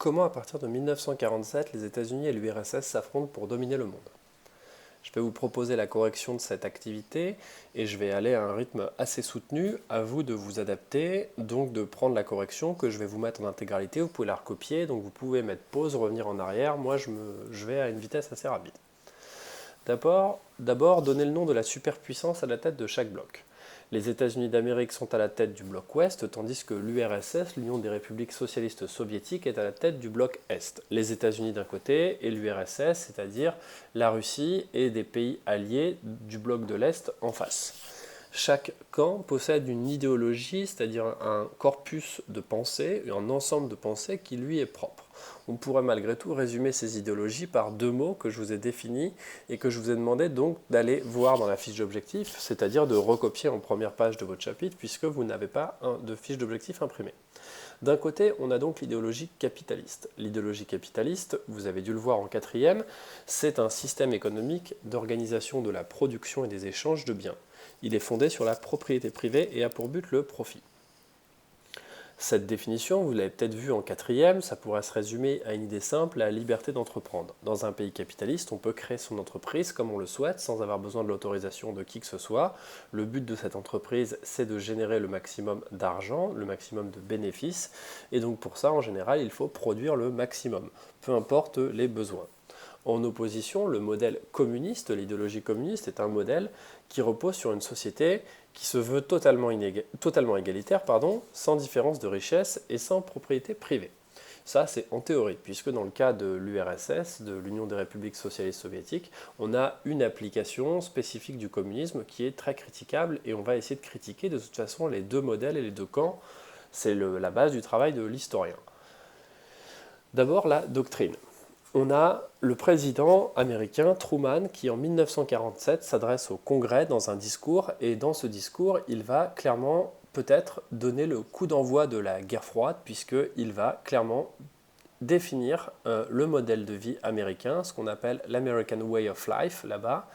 Comment, à partir de 1947, les États-Unis et l'URSS s'affrontent pour dominer le monde? Je vais vous proposer la correction de cette activité et je vais aller à un rythme assez soutenu. À vous de vous adapter, donc de prendre la correction que je vais vous mettre en intégralité. Vous pouvez la recopier, donc vous pouvez mettre pause, revenir en arrière. Moi, je vais à une vitesse assez rapide. D'abord, donnez le nom de la superpuissance à la tête de chaque bloc. Les États-Unis d'Amérique sont à la tête du bloc Ouest, tandis que l'URSS, l'Union des républiques socialistes soviétiques, est à la tête du bloc Est. Les États-Unis d'un côté et l'URSS, c'est-à-dire la Russie et des pays alliés du bloc de l'Est en face. Chaque camp possède une idéologie, c'est-à-dire un corpus de pensée, un ensemble de pensées qui lui est propre. On pourrait malgré tout résumer ces idéologies par deux mots que je vous ai définis et que je vous ai demandé donc d'aller voir dans la fiche d'objectif, c'est-à-dire de recopier en première page de votre chapitre puisque vous n'avez pas de fiche d'objectif imprimée. D'un côté, on a donc l'idéologie capitaliste. L'idéologie capitaliste, vous avez dû le voir en quatrième, c'est un système économique d'organisation de la production et des échanges de biens. Il est fondé sur la propriété privée et a pour but le profit. Cette définition, vous l'avez peut-être vue en quatrième, ça pourrait se résumer à une idée simple, la liberté d'entreprendre. Dans un pays capitaliste, on peut créer son entreprise comme on le souhaite, sans avoir besoin de l'autorisation de qui que ce soit. Le but de cette entreprise, c'est de générer le maximum d'argent, le maximum de bénéfices, et donc pour ça, en général, il faut produire le maximum, peu importe les besoins. En opposition, le modèle communiste, l'idéologie communiste, est un modèle qui repose sur une société qui se veut totalement égalitaire, sans différence de richesse et sans propriété privée. Ça, c'est en théorie, puisque dans le cas de l'URSS, de l'Union des républiques socialistes soviétiques, on a une application spécifique du communisme qui est très critiquable, et on va essayer de critiquer de toute façon les deux modèles et les deux camps. C'est la base du travail de l'historien. D'abord, la doctrine. On a le président américain Truman qui en 1947 s'adresse au Congrès dans un discours, et dans ce discours il va clairement peut-être donner le coup d'envoi de la guerre froide, puisqu'il va clairement définir le modèle de vie américain, ce qu'on appelle l'American Way of Life là-bas,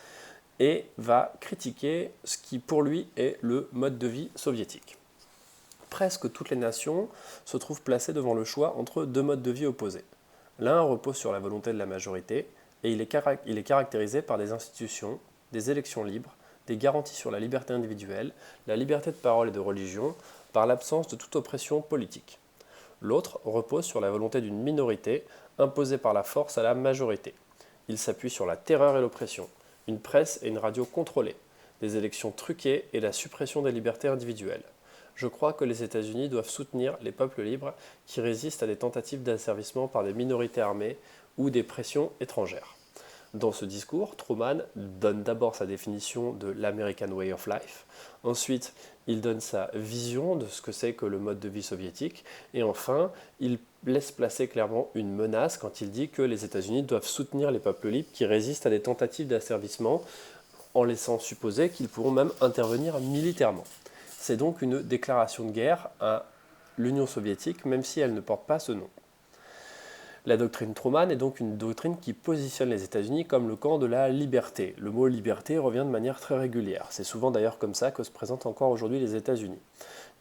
et va critiquer ce qui pour lui est le mode de vie soviétique. Presque toutes les nations se trouvent placées devant le choix entre deux modes de vie opposés. L'un repose sur la volonté de la majorité et il est caractérisé par des institutions, des élections libres, des garanties sur la liberté individuelle, la liberté de parole et de religion, par l'absence de toute oppression politique. L'autre repose sur la volonté d'une minorité imposée par la force à la majorité. Il s'appuie sur la terreur et l'oppression, une presse et une radio contrôlées, des élections truquées et la suppression des libertés individuelles. Je crois que les États-Unis doivent soutenir les peuples libres qui résistent à des tentatives d'asservissement par des minorités armées ou des pressions étrangères. Dans ce discours, Truman donne d'abord sa définition de l'American Way of Life, ensuite il donne sa vision de ce que c'est que le mode de vie soviétique, et enfin il laisse placer clairement une menace quand il dit que les États-Unis doivent soutenir les peuples libres qui résistent à des tentatives d'asservissement, en laissant supposer qu'ils pourront même intervenir militairement. C'est donc une déclaration de guerre à l'Union soviétique, même si elle ne porte pas ce nom. La doctrine Truman est donc une doctrine qui positionne les États-Unis comme le camp de la liberté. Le mot liberté revient de manière très régulière. C'est souvent d'ailleurs comme ça que se présentent encore aujourd'hui les États-Unis.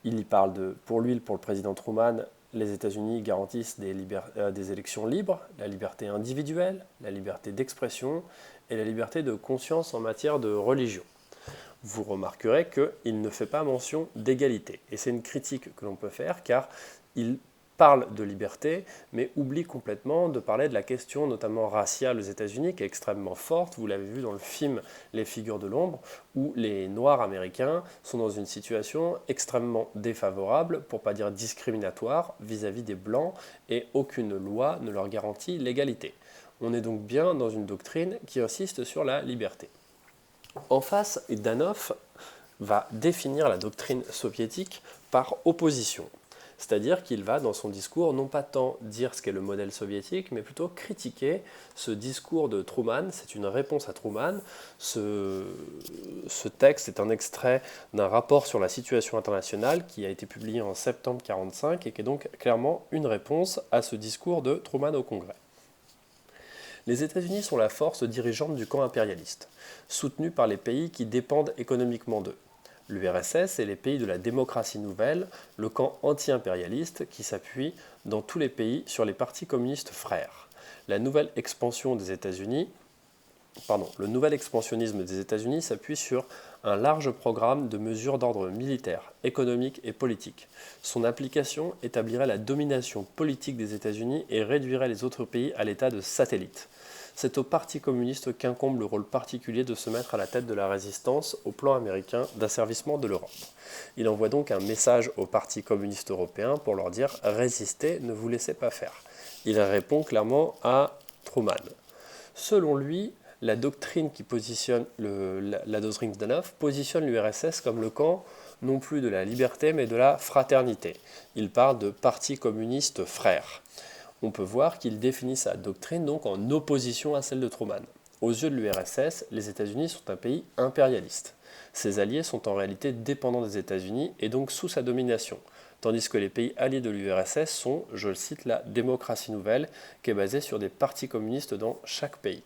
Il y parle pour le président Truman, les États-Unis garantissent des élections libres, la liberté individuelle, la liberté d'expression et la liberté de conscience en matière de religion. Vous remarquerez qu'il ne fait pas mention d'égalité. Et c'est une critique que l'on peut faire, car il parle de liberté, mais oublie complètement de parler de la question notamment raciale aux États-Unis, qui est extrêmement forte. Vous l'avez vu dans le film Les Figures de l'ombre, où les Noirs américains sont dans une situation extrêmement défavorable, pour ne pas dire discriminatoire, vis-à-vis des Blancs, et aucune loi ne leur garantit l'égalité. On est donc bien dans une doctrine qui insiste sur la liberté. En face, Danov va définir la doctrine soviétique par opposition. C'est-à-dire qu'il va, dans son discours, non pas tant dire ce qu'est le modèle soviétique, mais plutôt critiquer ce discours de Truman. C'est une réponse à Truman. Ce texte est un extrait d'un rapport sur la situation internationale qui a été publié en septembre 1945 et qui est donc clairement une réponse à ce discours de Truman au Congrès. Les États-Unis sont la force dirigeante du camp impérialiste, soutenue par les pays qui dépendent économiquement d'eux. l'URSS et les pays de la démocratie nouvelle, le camp anti-impérialiste qui s'appuie dans tous les pays sur les partis communistes frères. La nouvelle expansion des États-Unis Le nouvel expansionnisme des États-Unis s'appuie sur un large programme de mesures d'ordre militaire, économique et politique. Son application établirait la domination politique des États-Unis et réduirait les autres pays à l'état de satellites. C'est au Parti communiste qu'incombe le rôle particulier de se mettre à la tête de la résistance au plan américain d'asservissement de l'Europe. Il envoie donc un message au Parti communiste européen pour leur dire « Résistez, ne vous laissez pas faire ». Il répond clairement à Truman. Selon lui, la doctrine qui positionne la doctrine Zdanov positionne l'URSS comme le camp non plus de la liberté mais de la fraternité. Il parle de parti communiste frère. On peut voir qu'il définit sa doctrine donc en opposition à celle de Truman. Aux yeux de l'URSS, les États-Unis sont un pays impérialiste. Ses alliés sont en réalité dépendants des États-Unis et donc sous sa domination, tandis que les pays alliés de l'URSS sont, je le cite, la démocratie nouvelle, qui est basée sur des partis communistes dans chaque pays.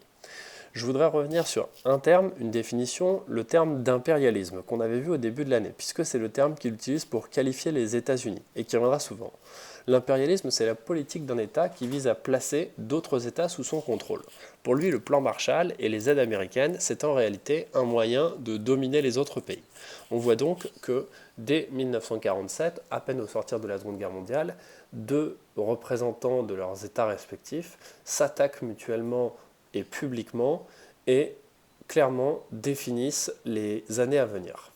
Je voudrais revenir sur un terme, une définition, le terme d'impérialisme qu'on avait vu au début de l'année, puisque c'est le terme qu'il utilise pour qualifier les États-Unis et qui reviendra souvent. L'impérialisme, c'est la politique d'un État qui vise à placer d'autres États sous son contrôle. Pour lui, le plan Marshall et les aides américaines, c'est en réalité un moyen de dominer les autres pays. On voit donc que dès 1947, à peine au sortir de la Seconde Guerre mondiale, deux représentants de leurs États respectifs s'attaquent mutuellement et publiquement et clairement définissent les années à venir.